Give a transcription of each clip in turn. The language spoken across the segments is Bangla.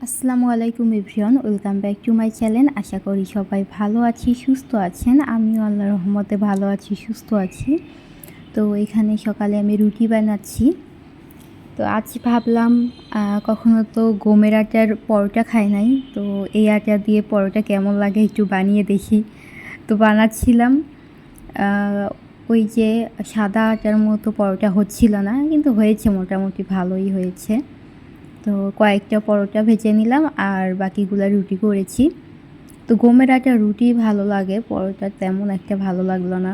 আসসালামু আলাইকুম everyone, welcome back to my channel. আশা করি সবাই ভালো আছি, সুস্থ আছেন। আমিও আল্লাহর রহমতে ভালো আছি, সুস্থ আছি। তো এখানে সকালে আমি রুটি বানাচ্ছি। তো আজ ভাবলাম কখনো তো গমের আটার পরোটা খাই নাই, তো এই আটা দিয়ে পরোটা কেমন লাগে একটু বানিয়ে দেখি। তো বানাচ্ছিলাম, ওই যে সাদা আটার মতো পরোটা হচ্ছিল না, কিন্তু হয়েছে, মোটামুটি ভালোই হয়েছে। তো কয়েকটা পরোটা ভেজে নিলাম আর বাকিগুলা রুটি করেছি। তো গমের আটা রুটি ভালো লাগে, পরোটা তেমন একটা ভালো লাগলো না।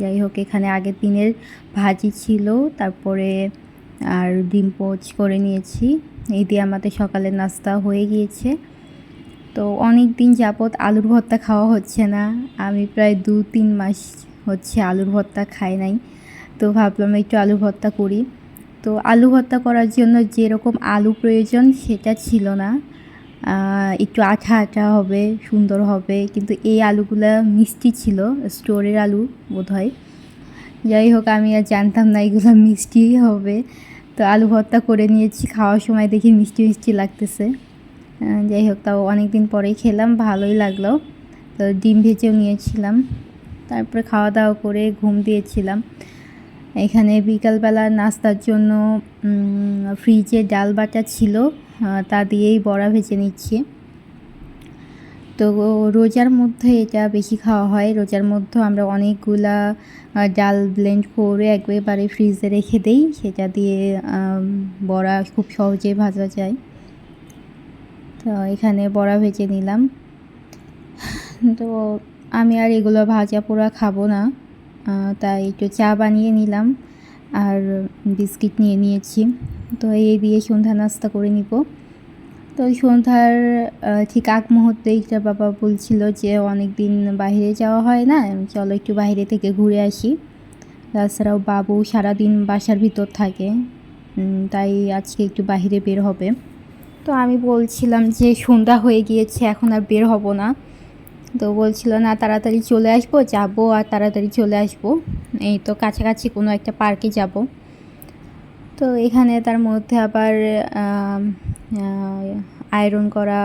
যাই হোক, এখানে আগের দিনের ভাজি ছিল, তারপরে আর ডিম পোচ করে নিয়েছি। এই দিয়ে আমাদের সকালের নাস্তা হয়ে গিয়েছে। তো অনেক দিন যাবৎ আলুর ভর্তা খাওয়া হচ্ছে না, আমি প্রায় 2-3 মাস হচ্ছে আলুর ভর্তা খাই নাই। তো ভাবলাম একটু আলু ভর্তা করি। তো আলু ভর্তা করার জন্য যেরকম আলু প্রয়োজন সেটা ছিল না। একটু আঠা আঠা হবে, সুন্দর হবে, কিন্তু এই আলুগুলা মিষ্টি ছিল, স্টোরের আলু বোধহয়। যাই হোক, আমি আর জানতাম না এগুলো মিষ্টি হবে। তো আলু ভর্তা করে নিয়েছি, খাওয়ার সময় দেখি মিষ্টি মিষ্টি লাগতেছে। যাই হোক, তাও অনেক দিন পরেই খেলাম, ভালোই লাগলো। তো ডিম ভেজেও নিয়েছিলাম, তারপরে খাওয়া দাওয়া করে ঘুম দিয়েছিলাম। এখানে বিকালবেলা নাস্তার জন্য ফ্রিজে ডাল বাটা ছিল, তা দিয়েই বড়া ভেজে নিচ্ছি। তো রোজার মধ্যে এটা বেশি খাওয়া হয়। রোজার মধ্যে আমরা অনেকগুলা ডাল ব্লেন্ড করে একবারে ফ্রিজে রেখে দেই, সেটা দিয়ে বড়া খুব সহজে ভাজা যায়। তো এখানে বড়া ভেজে নিলাম। তো আমি আর এগুলো ভাজা পোড়া খাবো না, তাই একটু চা বানিয়ে নিলাম আর বিস্কিট নিয়ে নিয়েছি। তো এই দিয়ে সন্ধ্যা নাস্তা করে নিব। তো সন্ধ্যার ঠিক আগ মুহূর্তে একটা বাবা বলছিল যে অনেক দিন বাইরে যাওয়া হয় না, চলো একটু বাইরে থেকে ঘুরে আসি। তাছাড়াও বাবু সারাদিন বাসার ভিতর থাকে, তাই আজকে একটু বাইরে বের হবে। তো আমি বলছিলাম যে সন্ধ্যা হয়ে গিয়েছে, এখন আর বের হব না। তো বলছিল না, তাড়াতাড়ি চলে আসবো, যাবো আর তাড়াতাড়ি চলে আসবো, এই তো কাছাকাছি কোনো একটা পার্কে যাব। তো এখানে তার মধ্যে আবার আয়রন করা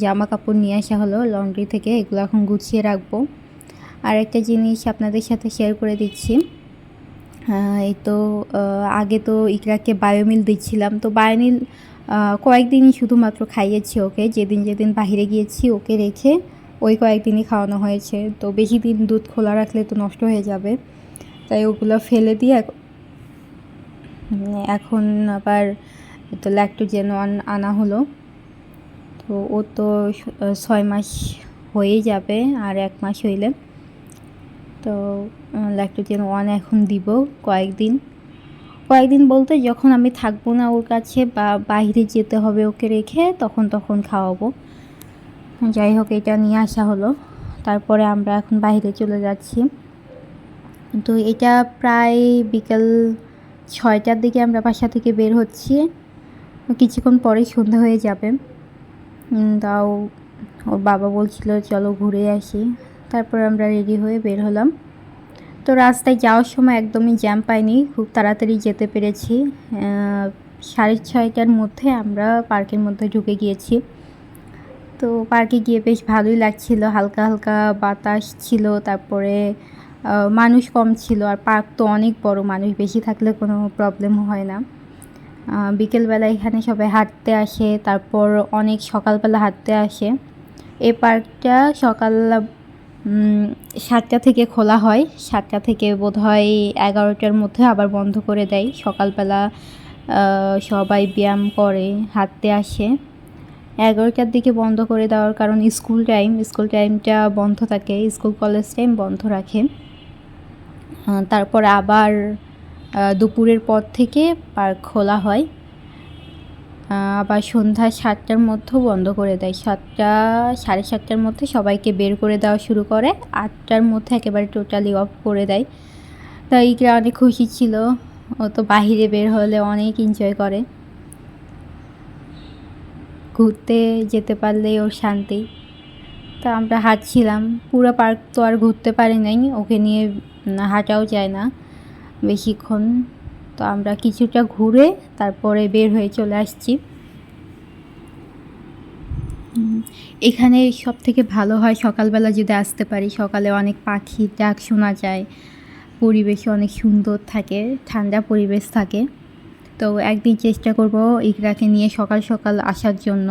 জামা কাপড় নিয়ে আসা হলো লন্ড্রি থেকে, এগুলো এখন গুছিয়ে রাখবো। আর একটা জিনিস আপনাদের সাথে শেয়ার করে দিচ্ছি। এই তো আগে তো ইকরাকে বায়োমিল দিচ্ছিলাম, তো বায়োমিল কয়েকদিনই শুধুমাত্র খাইয়েছি ওকে, যেদিন যেদিন বাইরে গিয়েছি ওকে রেখে ওই কয়েকদিনই খাওয়ানো হয়েছে। তো বেশি দিন দুধ খোলা রাখলে তো নষ্ট হয়ে যাবে, তাই ওগুলো ফেলে দিয়ে এখন আবার তো ল্যাকটোজেন আনা হলো। তো ও তো 6 মাস হয়ে যাবে, আর 1 মাস হইলে তো ল্যাকটোজেন 1 এখন দিব কয়েকদিন বলতে যখন আমি থাকবো না ওর কাছে বা বাইরে যেতে হবে ওকে রেখে, তখন খাওয়াবো। যাই হোক, এটা নিয়ে আসা হলো। তারপরে আমরা এখন বাইরে চলে যাচ্ছি। তো এটা প্রায় বিকাল 6টার দিকে আমরা বাসা থেকে বের হচ্ছি, কিছুক্ষণ পরেই সন্ধ্যা হয়ে যাবে। তাও ওর বাবা বলছিল চলো ঘুরে আসি, তারপর আমরা রেডি হয়ে বের হলাম। তো রাস্তায় যাওয়ার সময় একদমই জ্যাম পাইনি, খুব তাড়াতাড়ি যেতে পেরেছি। 6:30টার মধ্যে আমরা পার্কের মধ্যে ঢুকে গিয়েছি। তো পার্কে গিয়ে বেশ ভালোই লাগছিল, হালকা হালকা বাতাস ছিল, তারপরে মানুষ কম ছিল, আর পার্ক তো অনেক বড়, মানুষ বেশি থাকলে কোনো প্রবলেম হয় না। বিকেলবেলা এখানে সবাই হাঁটতে আসে, তারপর অনেক সকালবেলা হাঁটতে আসে। এই পার্কটা সকাল 7টা থেকে খোলা হয়, 7টা থেকে বোধহয় 11টার মধ্যে আবার বন্ধ করে দেয়। সকালবেলা সবাই ব্যায়াম করে, হাঁটতে আসে। 11টার দিকে বন্ধ করে দেওয়ার কারণ স্কুল টাইমটা বন্ধ থাকে, স্কুল কলেজ টাইম বন্ধ রাখে। তারপর আবার দুপুরের পর থেকে পার্ক খোলা হয়, আবার সন্ধ্যা 7টার মধ্যেও বন্ধ করে দেয়। 7টা 7:30টার মধ্যে সবাইকে বের করে দেওয়া শুরু করে, 8টার মধ্যে একেবারে টোটালি অফ করে দেয়। তাই ইকরা অনেক খুশি ছিল, ও তো বাহিরে বের হলে অনেক এনজয় করে, ঘুরতে যেতে পারলেই ওর শান্তি। তা আমরা হাঁটছিলাম, পুরো পার্ক তো আর ঘুরতে পারি নাই, ওকে নিয়ে হাঁটাও যায় না বেশিক্ষণ। তো আমরা কিছুটা ঘুরে তারপরে বের হয়ে চলে আসছি। এখানে সবথেকে ভালো হয় সকালবেলা যদি আসতে পারি। সকালে অনেক পাখির ডাক শোনা যায়, পরিবেশ অনেক সুন্দর থাকে, ঠান্ডা পরিবেশ থাকে। তো একদিন চেষ্টা করব ইকরাকে নিয়ে সকাল সকাল আসার জন্য।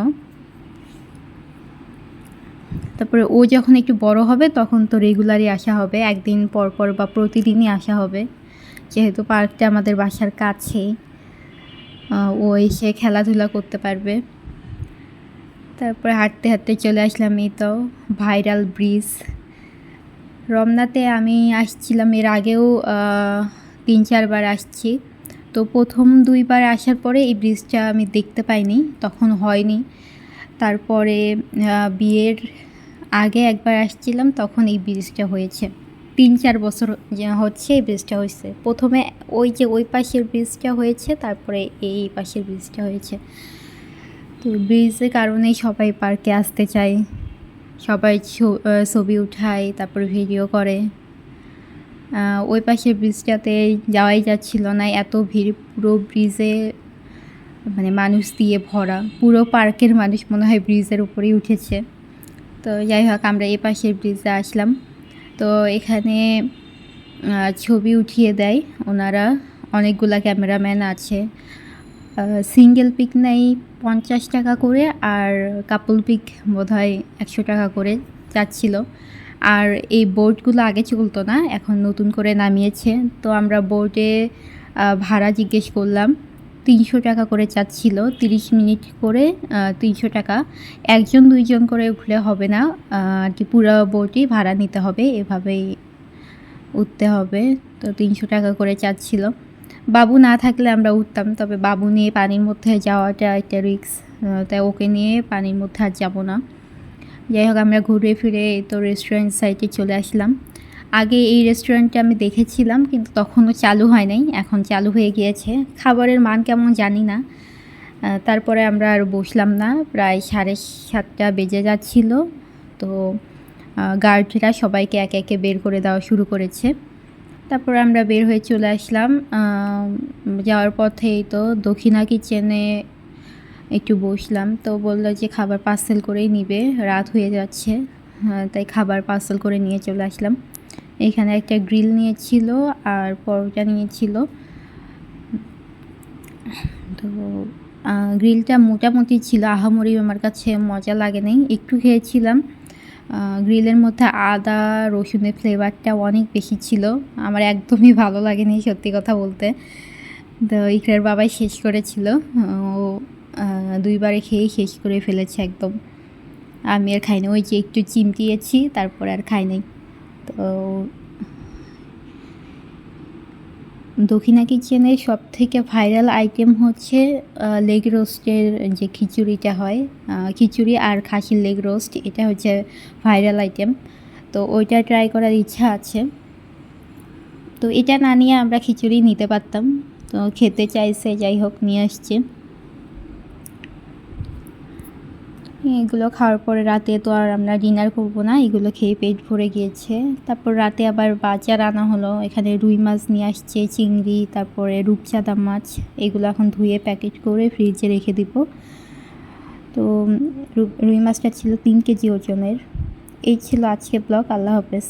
তারপরে ও যখন একটু বড় হবে তখন তো রেগুলারই আসা হবে, একদিন পর পর বা প্রতিদিনই আসা হবে, যেহেতু পার্কটা আমাদের বাসার কাছেই। ও এসে খেলাধুলা করতে পারবে। তারপরে হাঁটতে হাঁটতে চলে আসলাম এই তো ভাইরাল ব্রিজ। রমনাতে আমি আসছিলাম এর আগেও 3-4 বার আসছি। তো প্রথম 2 বার আসার পরে এই ব্রিজটা আমি দেখতে পাইনি, তখন হয়নি। তারপরে বিয়ের আগে একবার আসছিলাম, তখন এই ব্রিজটা হয়েছে। 3-4 বছর হচ্ছে এই ব্রিজটা হয়েছে। প্রথমে ওই পাশের ব্রিজটা হয়েছে, তারপরে এই পাশের ব্রিজটা হয়েছে। তো ব্রিজের কারণেই সবাই পার্কে আসতে চায়, সবাই ছবি উঠায়, তারপর ভিডিও করে। ওই পাশের ব্রিজটাতে যাওয়াই যাচ্ছিল না, এত ভিড়। পুরো ব্রিজে মানে মানুষ দিয়ে ভরা, পুরো পার্কের মানুষ মনে হয় ব্রিজের উপরেই উঠেছে। তো যাই হোক, আমরা এই পাশের ব্রিজে আসলাম। তো এখানে ছবি উঠিয়ে দেয় ওনারা, অনেকগুলা ক্যামেরাম্যান আছে। সিঙ্গেল পিক নেই 50 টাকা করে, আর কাপল পিক বোধহয় 100 টাকা করে যাচ্ছিল। আর এই বোটগুলো আগে চলতো না, এখন নতুন করে নামিয়েছে। তো আমরা বোটে ভাড়া জিজ্ঞেস করলাম, 300 টাকা করে চাচ্ছিল, 30 মিনিট করে 300 টাকা। 1-2 জন করে উঠলে হবে না আর কি, পুরো বোটই ভাড়া নিতে হবে, এভাবেই উঠতে হবে। তো 300 টাকা করে চাচ্ছিল। বাবু না থাকলে আমরা উঠতাম, তবে বাবু নিয়ে পানির মধ্যে যাওয়াটা একটা রিস্ক, তাই ওকে নিয়ে পানির মধ্যে আর যাবো না। যাই হোক, আমরা ঘুরে ফিরে তো রেস্টুরেন্ট সাইটে চলে আসলাম। আগে এই রেস্টুরেন্টটা আমি দেখেছিলাম, কিন্তু তখনও চালু হয় নাই, এখন চালু হয়ে গিয়েছে। খাবারের মান কেমন জানি না। তারপরে আমরা আর বসলাম না, প্রায় 7:30 বেজে যাচ্ছিল। তো গার্ডরা সবাইকে একে একে বের করে দেওয়া শুরু করেছে। তারপর আমরা বের হয়ে চলে আসলাম। যাওয়ার পথেই তো দক্ষিণা কিচেনে একটু বসলাম। তো বললো যে খাবার পার্সেল করেই নিবে, রাত হয়ে যাচ্ছে। তাই খাবার পার্সেল করে নিয়ে চলে আসলাম। এখানে একটা গ্রিল নিয়েছিল আর পরোটা নিয়েছিল। তো গ্রিলটা মোটামুটি ছিল, আহামরি আমার কাছে মজা লাগে নাই, একটু খেয়েছিলাম। গ্রিলের মধ্যে আদা রসুনের ফ্লেভারটা অনেক বেশি ছিল, আমার একদমই ভালো লাগেনি সত্যি কথা বলতে। তো ইকরার বাবাই শেষ করেছিল, ও 2 বারে খেয়েই শেষ করে ফেলেছে একদম। আমি আর খাই না, ওই যে একটু চিমটিয়েছি, তারপর আর খাই নাই। তো দক্ষিণা কিচেনের সবথেকে ভাইরাল আইটেম হচ্ছে লেগ রোস্টের যে খিচুড়িটা হয়, খিচুড়ি আর খাসির লেগ রোস্ট, এটা হচ্ছে ভাইরাল আইটেম। তো ওইটা ট্রাই করার ইচ্ছা আছে। তো এটা না নিয়ে আমরা খিচুড়ি নিতে পারতাম, তো খেতে চাইছে, যাই হোক নিয়ে আসছে। এগুলো খাওয়ার পরে রাতে তো আর আমরা ডিনার করবো না, এগুলো খেয়ে পেট ভরে গিয়েছে। তারপর রাতে আবার বাজার আনা হলো, এখানে রুই মাছ নিয়ে আসছে, চিংড়ি, তারপরে রূপচাঁদা মাছ। এগুলো এখন ধুয়ে প্যাকেট করে ফ্রিজে রেখে দিব। তো রুই মাছটা ছিল 3 কেজি ওজনের। এই ছিল আজকে ব্লগ। আল্লাহ হাফেজ।